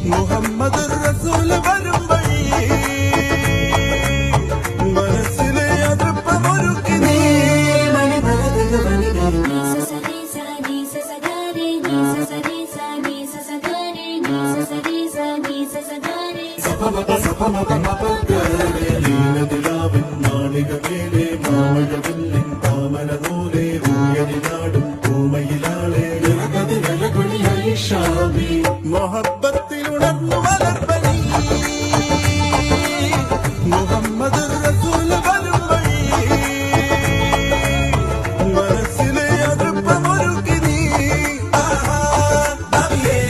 മുഹമ്മദ് റസൂൽ വരും വഴി മനസ്സിലെ അതിർപ്പമൊരുക്കി നീ ലീനതിലാവിൻ മാളികമേലെ മാമഴവില്ലിൻ താമര നൂലെ ഊയലിനാടും പൂമയിലാളെ മുഹബത്തിലുണർന്നു വളർന്നു